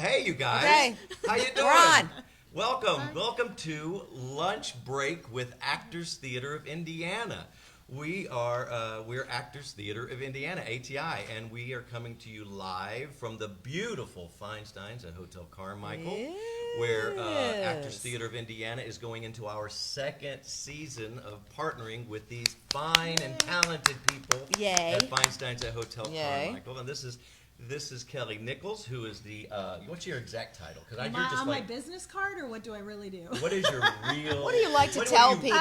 Hey, you guys. Okay. How you doing? We're on. Welcome to Lunch Break with Actors Theater of Indiana. We're Actors Theater of Indiana, ATI, and we are coming to you live from the beautiful Feinsteins at Hotel Carmichael, where Actors Theater of Indiana is going into our second season of partnering with these fine and talented people at Feinsteins at Hotel Carmichael. And this is Kelley Nichols, who is the what's your exact title? Because you're just on my business card, or what do I really do? What is your real? What do you like to tell people?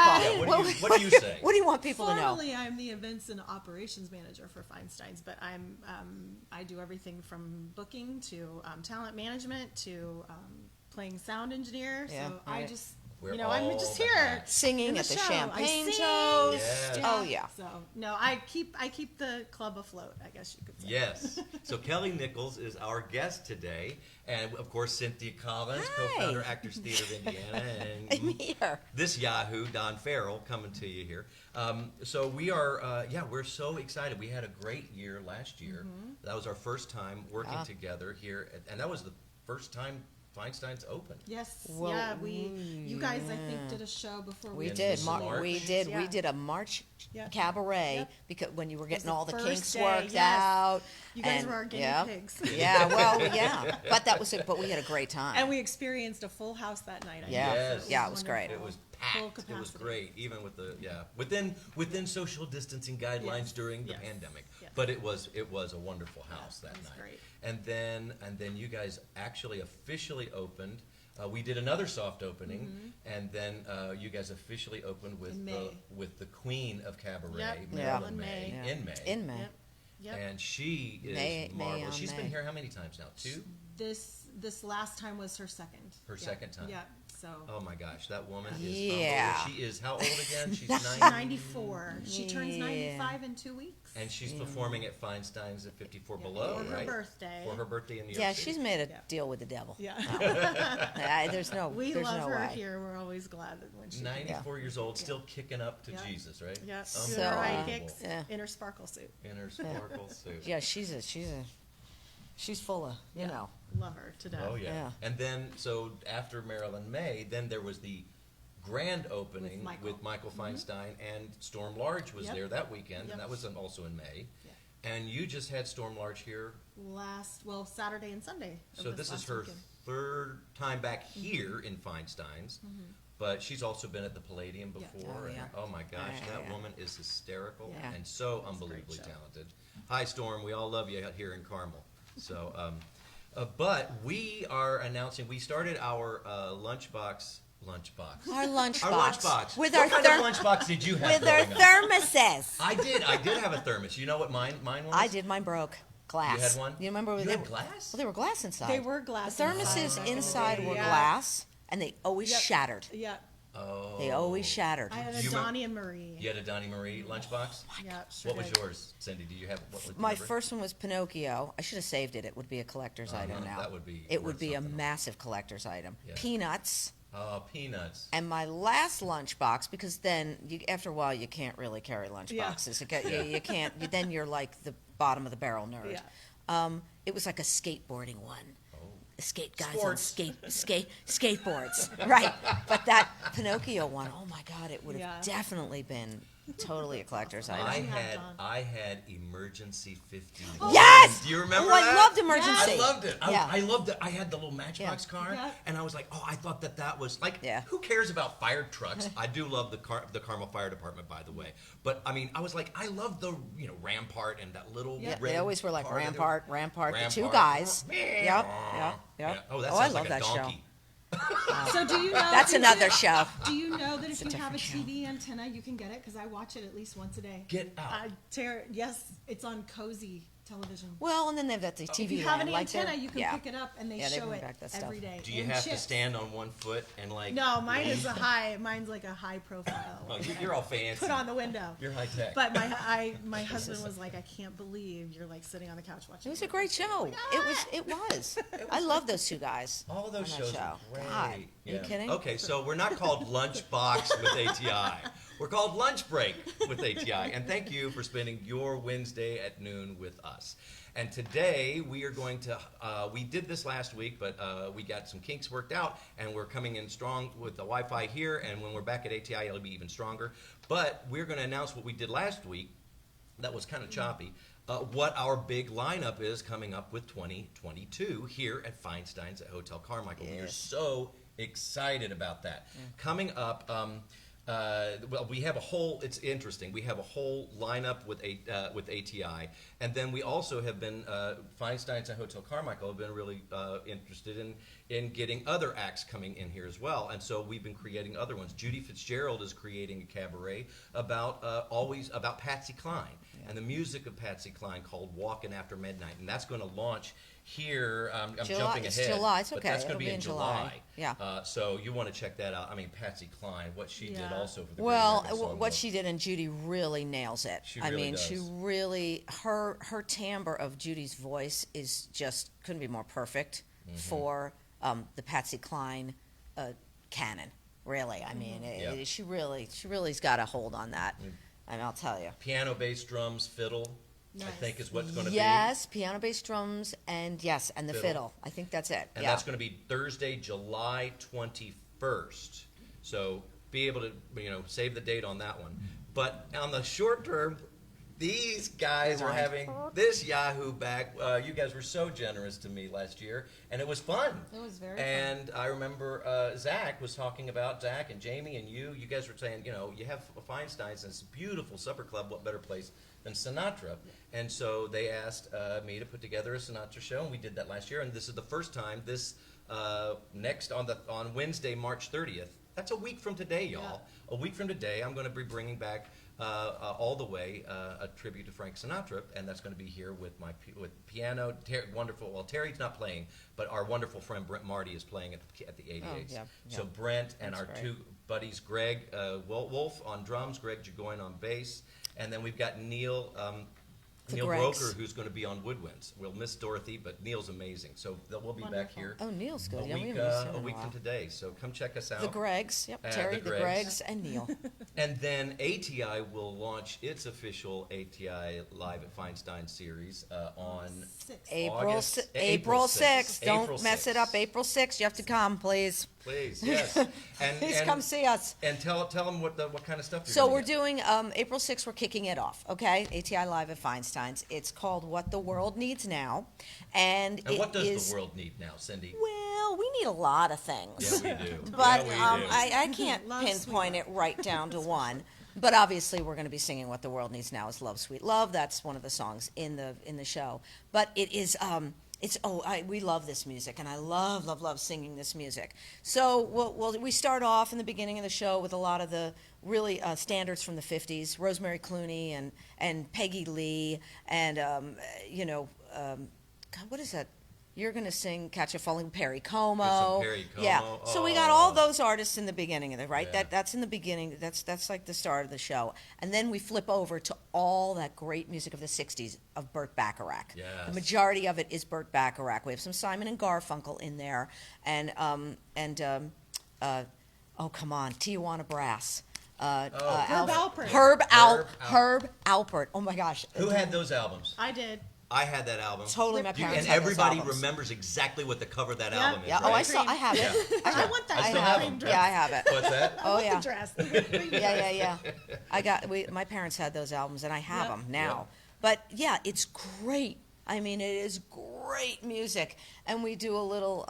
What do you say? What do you want people to know? Formally, I'm the events and operations manager for Feinsteins, but I do everything from booking to talent management to playing sound engineer. Yeah, so right. I just. We're I'm just here singing at the show. champagne shows. Yes. Oh yeah. So no, I keep the club afloat, I guess you could say. Yes. So Kelley Nichols is our guest today, and of course Cynthia Collins, Hi. co-founder Actors Theater of Indiana, and I'm here. This Yahoo, Don Farrell, coming to you here. So we are, we're so excited. We had a great year last year. Mm-hmm. That was our first time working together here, and that was the first time Feinstein's opened. Yes. Well, you guys, I think, did a show before We In did. March. We did. Yeah. We did a March Yep. cabaret Yep. because when you were getting the all the first kinks day, worked yes. out. You guys and, were our guinea yeah. pigs. Yeah. Well, yeah. But that was it. But we had a great time. And we experienced a full house that night. Yeah. Yes. Yeah, it was great. It was Full packed. It capacity. was great, even with the within social distancing guidelines Yes. during the Yes. pandemic. Yes. But it was a wonderful house that it was night. great. And then you guys actually officially opened. We did another soft opening, and then you guys officially opened with In May. the queen of cabaret, Yep. Marilyn Yeah. May, Yeah. in May. In May. Yep. And she is May marvelous. on She's May. been here how many times now? Two? This last time was her second. Her second time. Yeah. So. Oh my gosh, that woman is Yeah. unbelievable. She is how old again? She's 94. She turns Yeah. 95 in 2 weeks. And she's performing at Feinstein's at 54 Below, For her right? birthday. For her birthday in New York Yeah, City. she's made a Yeah. deal with the devil. Yeah. There's no. We there's love no her way. here. We're always glad that when she. 94 years old, still kicking up to Yeah. Jesus, right? Yeah. So, Doing her high Unbelievable. kicks yeah. in her sparkle suit. In her sparkle suit. Yeah, she's full of you know. Love her to death. Oh yeah. Yeah. And then so after Marilyn May, then there was the grand opening With Michael. Feinstein, and Storm Large was Yep. there that weekend, Yep. and that was also in May. Yeah. And you just had Storm Large here, Saturday and Sunday. of so this is last her weekend. third time back here in Feinstein's. But she's also been at the Palladium Yeah. before. Oh, yeah. And, oh my gosh, Yeah, that yeah. woman is hysterical Yeah. and so It's a unbelievably great show. talented. Hi, Storm. We all love you out here in Carmel. So, but we are announcing. We started our lunchbox. Our Our lunchbox. lunchbox. With what our kind of lunchbox did you have? with our growing up? thermoses. I did have a thermos. You know what mine was? I did. Mine broke. Glass. You had one? You remember? You they had were, glass? Well, they were glass inside. They were glass. The thermoses inside were Yeah. glass, and they always Yep. shattered. Yeah. Oh. They always shattered. I had Do a you remember- Donnie and Marie. You had a Donnie Marie lunchbox? Yeah, sure What was did. yours, Cindy? Do you have what was My remember? first one was Pinocchio. I should have saved it. It would be a collector's item now. That would be It would worth be a something. massive collector's item. Yeah. Peanuts. Oh, peanuts. And my last lunchbox, because then after a while you can't really carry lunchboxes. You can't. Then you're like the bottom of the barrel nerd. Yeah. It was like a skateboarding one. Skate guys Sports. on skateboards, right? But that Pinocchio one, oh my God, it would have Yeah. definitely been totally a collector's I item. had Don. had Emergency 50. Yes! Do you remember Oh, that? I loved Emergency. I loved it. Yeah. I loved it. I had the little Matchbox Yeah. car, Yeah. and I was like, oh, I thought that was like, Yeah. who cares about fire trucks? I do love the Carmel Fire Department, by the way. But I mean, I was like, I love the Rampart and that little Yeah, red they always were like car that they Rampart, the two Rampart. guys. Yeah. Yep. Oh, that I sounds love like a that show. donkey. So do you know? That's another show. Do you know that if a you have a different TV antenna, you can get it? Because I watch it at least once a day. Get out. Yes, it's on Cozy television. Well, and then they've got the TV If you have land, an like antenna, they're- you can yeah. pick it up, and they Yeah, they show bring it back that stuff. every day. Do you And have to chips. stand on one foot and like? No, mine is mine's like a high profile. Oh, you're all fancy. Put on the window. You're high tech. But my husband was like, I can't believe you're like sitting on the couch watching. It was a great show. It was. I love those two guys. All of those on that shows show. are great. God, are you kidding? Okay, so we're not called Lunchbox with ATI. We're called Lunch Break with ATI, and thank you for spending your Wednesday at noon with us. And today we are going to, we did this last week, but we got some kinks worked out, and we're coming in strong with the Wi-Fi here, and when we're back at ATI, it'll be even stronger. But we're going to announce what we did last week. That was kind of choppy. What our big lineup is coming up with 2022 here at Feinsteins at Hotel Carmichael. We are so excited about that. Coming up, well, we have a whole, it's interesting, we have a whole lineup with ATI, and then we also have been, Feinsteins and Hotel Carmichael have been really interested in getting other acts coming in here as well, and so we've been creating other ones. Judy Fitzgerald is creating a cabaret about Patsy Cline, and the music of Patsy Cline called Walkin' After Midnight, and that's going to launch here. I'm jumping ahead. It's July. It's okay. But that's going It'll to be in July. Yeah. So you want to check that out. I mean, Patsy Cline, what she did also for the well, Great American what Songbook. she did, and Judy really nails it. She really does. She really, her timbre of Judy's voice is just couldn't be more perfect for the Patsy Cline canon. Really, I mean, she really's got a hold on that. And I'll tell you, Piano, bass, drums, fiddle. Nice. I think is what's going to be. Yes, piano, bass, drums, and the fiddle. I think that's it. And that's going to be Thursday, July 21st. So be able to, save the date on that one. But on the short term, these guys are having this Yahoo back. You guys were so generous to me last year, and it was fun. It was very And I remember Zach was talking about, Zach and Jamie and you guys were saying, you have Feinsteins, and it's a beautiful supper club. What better place than Sinatra? And so they asked me to put together a Sinatra show, and we did that last year. And this is the first time. This next on Wednesday, March 30th. That's a week from today, y'all. Yeah. A week from today, I'm going to be bringing back all the way a tribute to Frank Sinatra, and that's going to be here with piano. Wonderful. Well, Terry's not playing, but our wonderful friend Brent Marty is playing at the 88. So Brent and our two buddies, Greg Wolf on drums, Greg Jagoin on bass, and then we've got Neil Broker, who's going to be on woodwinds. We'll miss Dorothy, but Neil's amazing. So we'll be back here. Oh, Neil's good. A week from today. So come check us out. The Gregs, Terry, the Gregs, and Neil. And then ATI will launch its official ATI Live at Feinstein series on April 6th. Don't mess it up. April 6th. You have to come, please. Please, yes. Please come see us. And tell them what kind of stuff you're So we're doing April 6th. We're kicking it off. Okay, ATI Live at Feinstein's. It's called What the World Needs Now, and what does the world need now, Cindy? Well, we need a lot of things. Yeah, we do. But yeah, we do. I can't pinpoint it right down to one. But obviously, we're going to be singing "What the World Needs Now" is "Love, Sweet Love." That's one of the songs in the show. But it is. We love this music, and I love singing this music. So we start off in the beginning of the show with a lot of the really standards from the 50s, Rosemary Clooney and Peggy Lee, and God, what is that? You're going to sing Catch a Falling Perry Como. Perry Como. Yeah. Oh. So we got all those artists in the beginning of it, right? Yeah. That's in the beginning. That's like the start of the show. And then we flip over to all that great music of the 60s of Burt Bacharach. Yes. The majority of it is Burt Bacharach. We have some Simon and Garfunkel in there. And come on, Tijuana Brass. Herb Alpert. Herb Alpert. Oh my gosh. Who had those albums? I did. I had that album. Totally, my parents and had those everybody albums. remembers exactly what the cover of that album is. Yeah. Right? I have it. I want that. I still have them. Yeah, I have it. What's that? Oh yeah. The dress. Yeah. My parents had those albums, and I have them now. Yep. But yeah, it's great. I mean, it is great music, and we do a little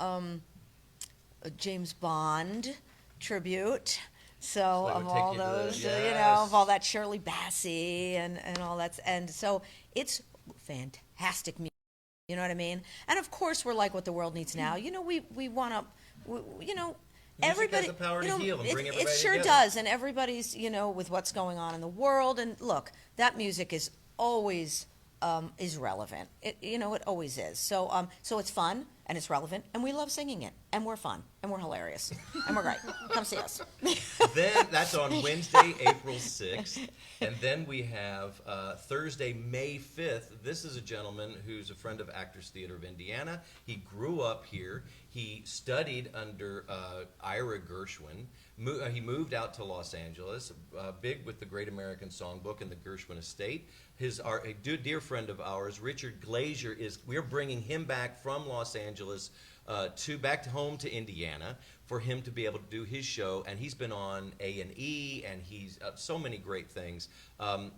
James Bond tribute. So of all those, of all that Shirley Bassey and all that, and so it's fantastic music. You know what I mean? And of course, we're like what the world needs now. We want to, everybody. Music has the power to heal and bring everybody it sure together. does, and everybody's with what's going on in the world. And look, that music is always is relevant. It always is. So it's fun. and it's relevant, and we love singing it, and we're fun, and we're hilarious, and we're great. Come see us. Then that's on Wednesday, April 6th. And then we have Thursday, May 5th. This is a gentleman who's a friend of Actors Theater of Indiana. He grew up here. He studied under Ira Gershwin. He moved out to Los Angeles, big with the Great American Songbook and the Gershwin Estate. A dear friend of ours, Richard Glazier, we're bringing him back from Los Angeles back home to Indiana for him to be able to do his show, and he's been on A&E, and he's so many great things.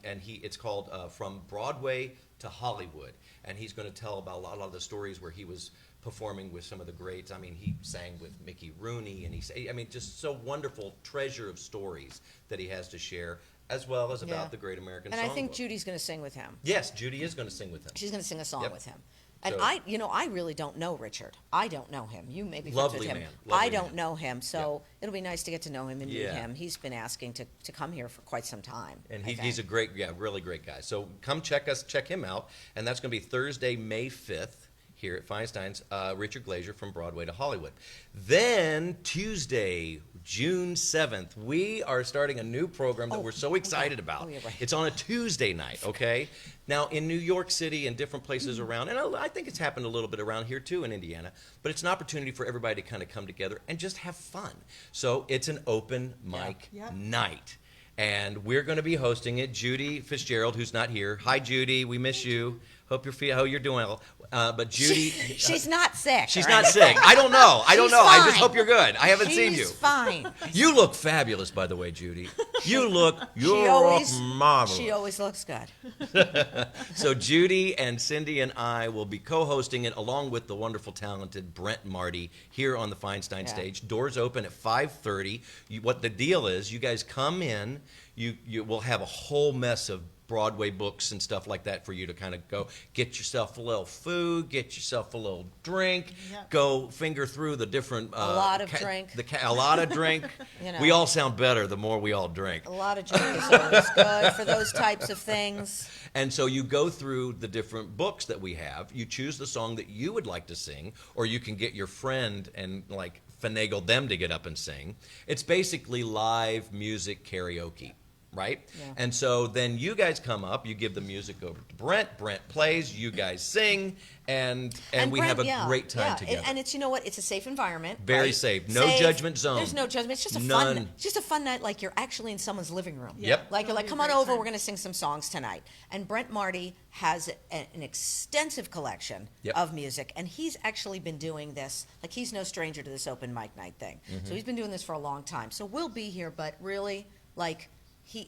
It's called From Broadway to Hollywood, and he's going to tell about a lot of the stories where he was performing with some of the greats. I mean, he sang with Mickey Rooney, and just so wonderful treasure of stories that he has to share, as well as about the Great American Songbook. And I think Judy's going to sing with him. Yes, Judy is going to sing with him. She's going to sing a song with him. And So- I really don't know Richard. I don't know him. You may be friends Lovely with him. man. Lovely I don't man. know him, so it'll be nice to get to know him and meet Yeah. him. He's been asking to come here for quite some time. And I he's a think. great, really great guy. So come check him out. And that's going to be Thursday, May 5th here at Feinstein's, Richard Glazier from Broadway to Hollywood. Then Tuesday, June 7th, we are starting a new program that we're so excited about. Oh, yeah, right. It's on a Tuesday night, okay? Now, in New York City and different places Mm-hmm. around, and I think it's happened a little bit around here too in Indiana, but it's an opportunity for everybody to kind of come together and just have fun. So it's an open mic Yep. night. And we're going to be hosting it. Judy Fitzgerald, who's not here. Hi, Judy. We miss you. Hope you're doing well. But Judy, She's not sick. she's all not right? sick. I don't know. I don't She's know. I just fine. hope you're good. I haven't seen you. She's fine. You look fabulous, by the way, Judy. You look marvelous. She always looks good. So Judy and Cindy and I will be co-hosting it along with the wonderful, talented Brent and Marty here on the Feinstein stage. Doors open at 5:30. What the deal is, you guys come in. You will have a whole mess of Broadway books and stuff like that for you to kind of go get yourself a little food, get yourself a little drink, Yep. go finger through the different. A lot of drink. A lot of drink. You know. We all sound better the more we all drink. A lot of drink is always good for those types of things. And so you go through the different books that we have. You choose the song that you would like to sing, or you can get your friend and like finagle them to get up and sing. It's basically live music karaoke, right? Yeah. And so then you guys come up, you give the music over to Brent. Brent plays, you guys sing, and we Brent, have a yeah, great time yeah. together. And it's, you know what, it's a safe environment. Very right? safe. No judgment zone. There's no judgment. It's just a None. fun. It's just a fun night, like you're actually in someone's living room. Yep. Like you're It'll like, be a come on great over. time. We're going to sing some songs tonight. And Brent Marty has an extensive collection Yep. of music, and he's actually been doing this. Like he's no stranger to this open mic night thing. Mm-hmm. So he's been doing this for a long time. So we'll be here, but really, like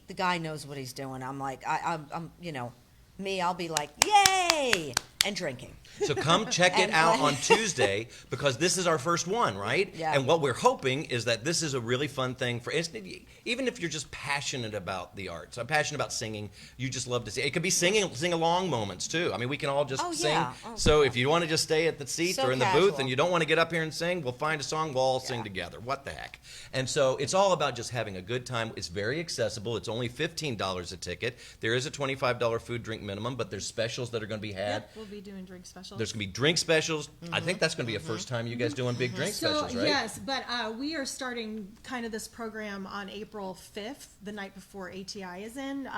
the guy knows what he's doing. I'm like, I'm I'll be like, yay, and drinking. So come check it And out play. on Tuesday, because this is our first one, right? Yeah. And what we're hoping is that this is a really fun thing for even if you're just passionate about the arts. I'm passionate about singing. You just love to sing. It could be sing along moments too. I mean, we can all just Oh, sing. yeah. Oh, So if you want to just stay at the seats So or in the booth casual. and you don't want to get up here and sing, we'll find a song. We'll all sing together. What the heck? And so it's all about just having a good time. It's very accessible. It's only $15 a ticket. There is a $25 food drink minimum, but there's specials that are going to be had. Yep, we'll be doing drink specials. There's going to be drink specials. I think that's going to be a first time you guys doing big drink specials, right? Yes, but we are starting kind of this program on April 5th, the night before ATI is in.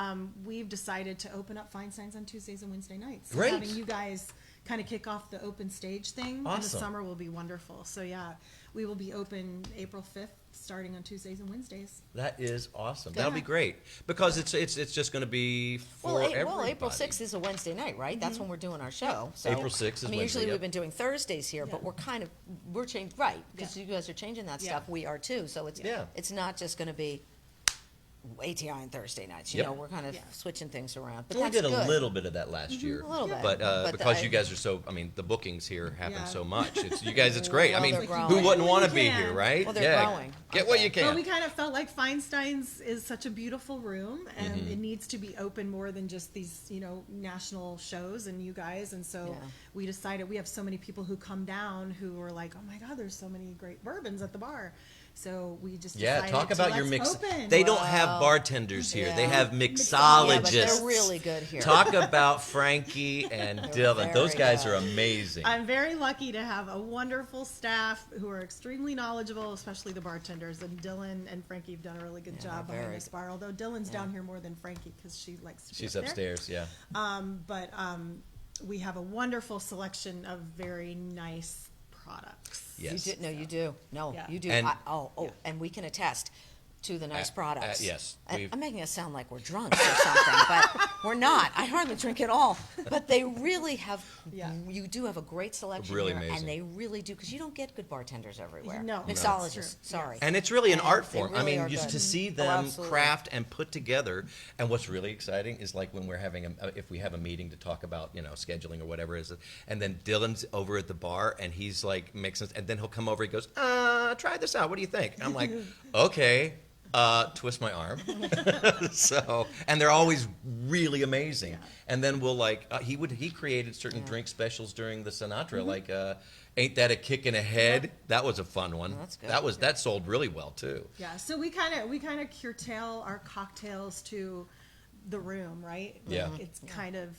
We've decided to open up Feinsteins on Tuesdays and Wednesday nights. So Great. having you guys kind of kick off the open stage thing in the Awesome. summer will be wonderful. So yeah, we will be open April 5th, starting on Tuesdays and Wednesdays. That is awesome. That'll be great, because it's just going to be for everybody. April 6th is a Wednesday night, right? That's when we're doing our show. So, April 6th is I mean, Wednesday, usually yep. we've been doing Thursdays here, but we're changing, right? Because Yeah. you guys are changing that Yeah. stuff. We are too. So Yeah. it's not just going to be ATI on Thursday nights. You Yep. know, we're kind of Yeah. switching things around. But We that's did a good. little bit of that last year, A little bit. but because I- you guys are so, I mean, the bookings here happen Yeah. so much. It's you guys. It's great. I Well, mean, they're who growing. wouldn't want to We be can. here, right? Well, they're yeah. growing. Get what you can. But we kind of felt like Feinsteins is such a beautiful room, and Mm-hmm. it needs to be open more than just these, national shows and you guys. And so we decided, we have so many people who come down who are like, oh my God, there's so many great bourbons at the bar. So we just decided Talk about your let's mix. open. They don't have bartenders here. They have Yeah, mixologists. but they're really good here. Talk about Frankie and Dylan. Those very guys good. are amazing. I'm very lucky to have a wonderful staff who are extremely knowledgeable, especially the bartenders. And Dylan and Frankie have done a really good job behind very this bar. Although Dylan's down here more than Frankie because she likes to be She's up there. upstairs, yeah. But we have a wonderful selection of very nice products. Yes. You do. No, you do. No, Yeah. you do. And- And we can attest to the nice products. yes, And we've- I'm making us sound like we're drunk or something, but we're not. I hardly drink at all. But they really have. Yeah. You do have a great selection Really here, amazing. and they really do because you don't get good bartenders everywhere. No. No. Mixologists. That's true. Sorry. And it's really an And art they form. really are just good. to see Oh, them absolutely. craft and put together. And what's really exciting is like when we're having if we have a meeting to talk about scheduling or whatever it is, and then Dylan's over at the bar and he's like mixing, and then he'll come over. He goes, try this out. What do you think? And I'm like, okay. Twist my arm. So, and they're always really amazing. Yeah. And then we'll he created certain drink specials during the Sinatra, Mm-hmm. like Ain't That a Kick in the Head? That was a fun one. Oh, that's good. That sold really well too. Yeah, so we kind of curtail our cocktails to the room, right? Like Yeah. It's kind of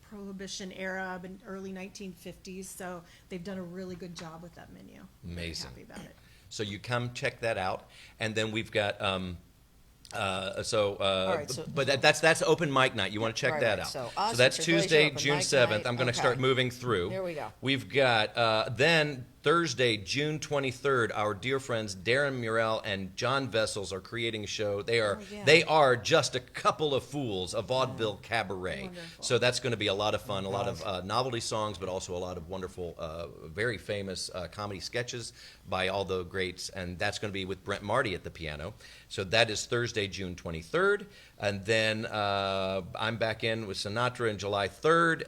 Prohibition era, but early 1950s. So they've done a really good job with that menu. I'm very Amazing. happy about it. So you come check that out, and then we've got right, so- but that's open mic night. You want to check Right, that right. out. So us, that's Glazier, Tuesday, open June mic 7th. night. I'm going to Okay. start moving through. Here we go. We've got then Thursday, June 23rd. Our dear friends Darrin, Murrell, and John Vessels are creating a show. They are just a couple of fools, a vaudeville cabaret. Wonderful. So that's going to be a lot of fun. A lot of novelty songs, but also a lot of wonderful, very famous comedy sketches by all the greats. And that's going to be with Brent and Marty at the piano. So that is Thursday, June 23rd. And then I'm back in with Sinatra on July 3rd.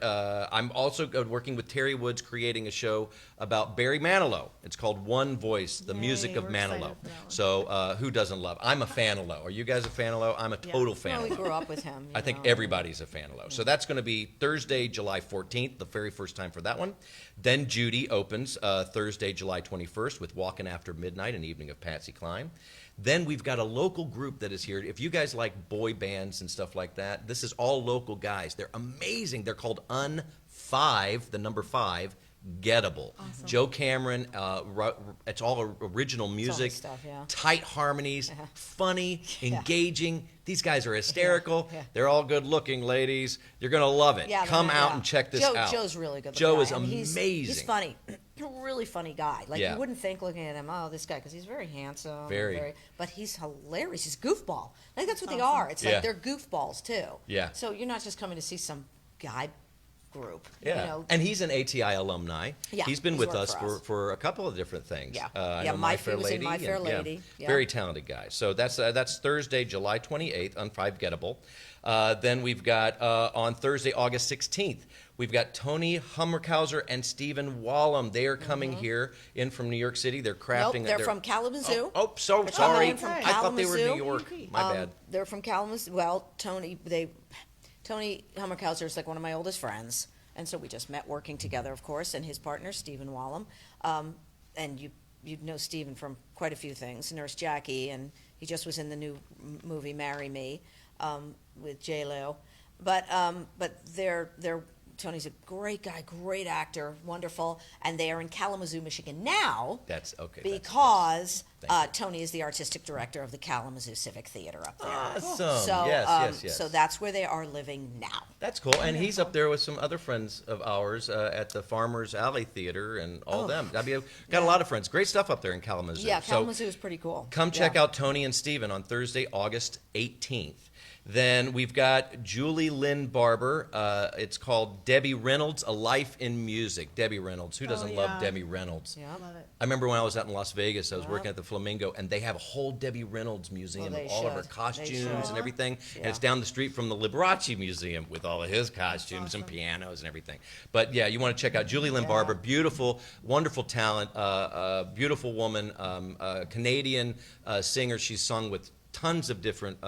I'm also working with Terry Woods creating a show about Barry Manilow. It's called One Voice, the Yay, music of we're excited Manilow. for that one. So who doesn't love? I'm a fan of Low. Are you guys a fan of Low? I'm a total fan Well, of we Low. grew up with him. I think everybody's a fan of Low. So that's going to be Thursday, July 14th, the very first time for that one. Then Judy opens Thursday, July 21st with Walkin After Midnight, an evening of Patsy Cline. Then we've got a local group that is here. If you guys like boy bands and stuff like that, this is all local guys. They're amazing. They're called Un-5, the number 5, Gettable. Awesome. Joe Cameron, it's all original music, stuff, yeah. tight harmonies, funny, Yeah. engaging. These guys are hysterical. Yeah. They're all good looking ladies. You're going to love it. Yeah, Come no, out yeah. and check this out. Joe's really good. Joe guy, is and amazing. He's funny. Really funny guy. Like Yeah. you wouldn't think looking at him, oh, this guy, because he's very handsome. Very. But he's hilarious. He's goofball. Like that's what they Awesome. are. It's Yeah. like they're goofballs too. Yeah. So you're not just coming to see some guy group. Yeah, You know, and he's an ATI alumni. Yeah, he's been he's with worked us for us. for a couple of different things. Yeah. I Yeah, know My Fair Lady, My Fair and, Lady. Yeah. Very talented guy. So that's Thursday, July 28th on 5 Gettable. Then we've got on Thursday, August 16th, we've got Tony Hammerkauser and Stephen Wallam. They are coming here in from New York City. They're crafting. Nope, they're from Kalamazoo. Oh, so They're sorry. coming in from I thought they were New Kalamazoo. York. My bad. They're from Kalamazoo. Well, Tony Hammerkauser is like one of my oldest friends, and so we just met working together, of course, and his partner Stephen Wallam, and you know Stephen from quite a few things, Nurse Jackie, and he just was in the new movie Marry Me with J Lo, but they're Tony's a great guy, great actor, wonderful, and they are in Kalamazoo, Michigan now. That's okay. Because Thank you. Tony is the artistic director of the Kalamazoo Civic Theater up there. Awesome. So, yes. so that's where they are living now. That's cool. And he's up there with some other friends of ours at the Farmers Alley Theater and all them. Got a lot of friends. Great stuff up there in Kalamazoo. Yeah, So Kalamazoo is pretty cool. come check Yeah. out Tony and Steven on Thursday, August 18th. Then we've got Julie Lynn Barber. It's called Debbie Reynolds, A Life in Music. Debbie Reynolds. Who doesn't love Debbie Reynolds? Yeah. Love it. I remember when I was out in Las Vegas, I was working at the Flamingo, and they have a whole Debbie Reynolds museum Well, with they all of her should. They costumes should. and everything. And Yeah. it's down the street from the Liberace Museum with all of his costumes and pianos and everything. But yeah, you want to check out Julie Lynn Barber. Beautiful, wonderful talent, beautiful woman, Canadian singer. She's sung with tons of different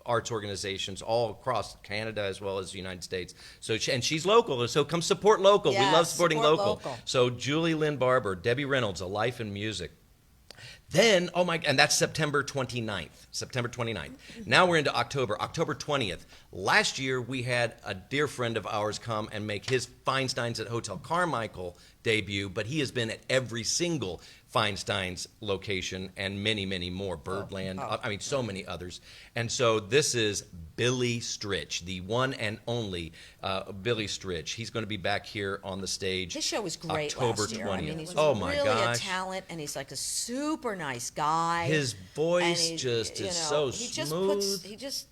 arts organizations all across Canada as well as the United States. So and she's local, so come support local. We Yes, love supporting support local. local. So Julie Lynn Barber, Debbie Reynolds, A Life in Music. Then, and that's September 29th. September 29th. Now we're into October 20th. Last year, we had a dear friend of ours come and make his Feinsteins at Hotel Carmichael debut, but he has been at every single Feinsteins location and many, many more. Birdland, I mean, so many others. And so this is Billy Stritch, the one and only Billy Stritch. He's going to be back here on the stage. His show was great October last year. 20th. I mean, he's Oh my really gosh. a talent, and he's like a super nice guy. His And voice he- just you is know, so he just smooth.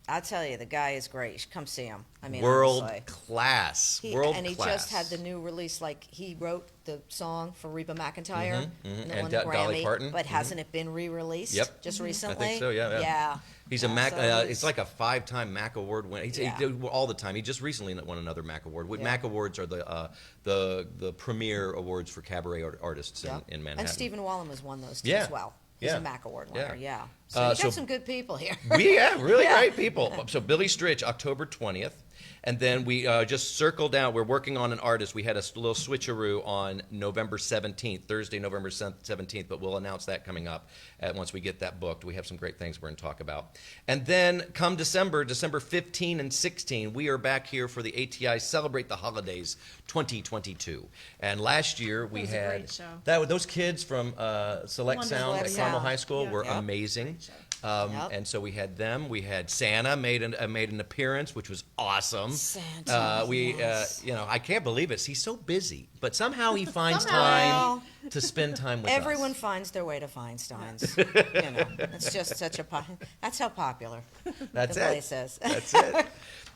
I'll tell you, the guy is great. You should come see him. I mean, World honestly. class. He just had the new release. Like, he wrote the song for Reba McEntire and And won the Dolly Grammy, Parton. but hasn't it been re-released? Yep. Just I recently. think so. Yeah. He's a Mac. So It's like a 5-time Mac Award winner. He did all the time. He just recently won another Mac Award. Mac Awards are the premier awards for cabaret artists in Manhattan. And Stephen Wallam has won those too Yeah. as well. He's Yeah. a Mac Award winner. Yeah. Yeah. So you so- got some good people here. Really Yeah. great people. So Billy Stritch, October 20th. And then we just circled down. We're working on an artist. We had a little switcheroo on November 17th, Thursday, November 17th, but we'll announce that coming up once we get that booked. We have some great things we're going to talk about. And then come December 15 and 16, we are back here for the ATI Celebrate the Holidays 2022. And last year we was a had great show. those kids from Select Wonderful. Sound at Select Carmel Sound. High School Yeah. were Yep. amazing. show. Yep. And so we had them. We had Santa made an appearance, which was awesome. Santa, yes. I can't believe it. He's so busy, but somehow he finds Somehow. time to spend time with Everyone us. finds their way to Feinstein's. It's just such that's how popular That's the it. place is. That's it.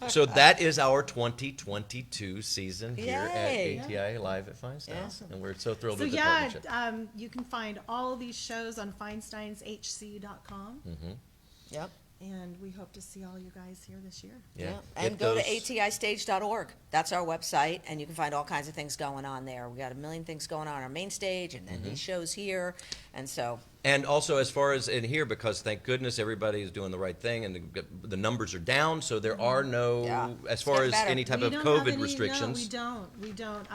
So that is our 2022 season here Yay. at ATI Live at Feinstein's, and we're so thrilled So with the yeah, partnership. you can find all these shows on FeinsteinsHC.com, Yep. and we hope to see all you guys here this year. Yeah. Get And go those- to atistage.org. That's our website, and you can find all kinds of things going on there. We got a million things going on our main stage, and then these shows here, and so And also, as far as in here, because thank goodness everybody is doing the right thing, and the numbers are down, so there are no, Yeah. as It's far getting as better. any type We of don't have COVID any- restrictions. No, we don't.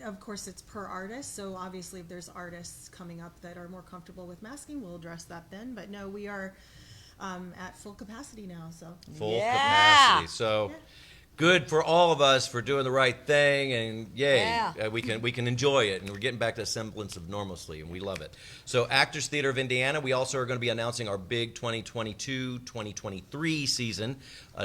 Of course, it's per artist, so obviously if there's artists coming up that are more comfortable with masking, we'll address that then. But no, we are at full capacity now, so. Full Yeah. capacity. So Yeah. good for all of us for doing the right thing, and yay, Yeah. we can enjoy it, and we're getting back to a semblance of normalcy, and we love it. So Actors Theater of Indiana, we also are going to be announcing our big 2022-2023 season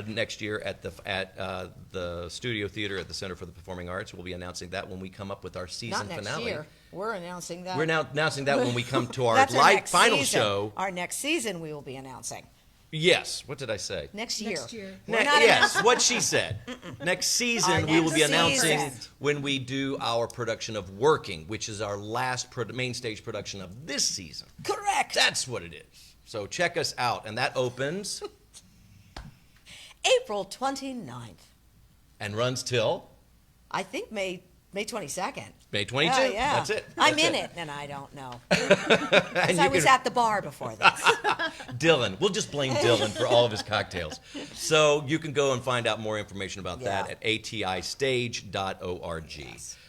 next year at the Studio Theater at the Center for the Performing Arts. We'll be announcing that when we come up with our season not next finale. year. We're announcing that. We're now announcing that when we come to our That's our next final season. show. Our next season we will be announcing. Yes. What did I say? Next year. Next year. We're not Yes, what she said. Next season, we will next be announcing season. when we do our production of Working, which is our last main stage production of this season. Correct. That's what it is. So check us out, and that opens April 29th. and runs till I think May 22nd. May 22. Yeah. That's it. I'm That's in it. it, and I don't know. And Because I you was can- at the bar before this. Dylan. We'll just blame Dylan for all of his cocktails. So you can go and find out more information about that Yeah. at atistage.org.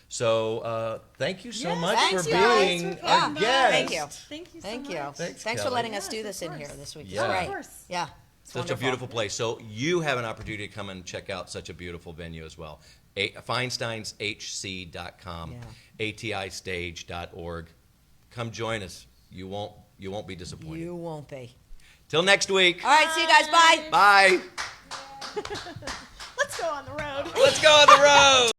So thank you so Yes, much thanks, for you guys. being Yeah. our guest. Thank you. Thank you so Thank much. you. Thanks, for Kelley. letting us Yes, do of this in course. here this week. Yeah. It's Of great. course. Yeah. It's Such a wonderful. beautiful place. So you have an opportunity to come and check out such a beautiful venue as well. FeinsteinsHC.com, atistage.org. Come join us. You won't be disappointed. You won't be. Till next week. All right, see you guys. Bye. Bye. Let's go on the road. Let's go on the road.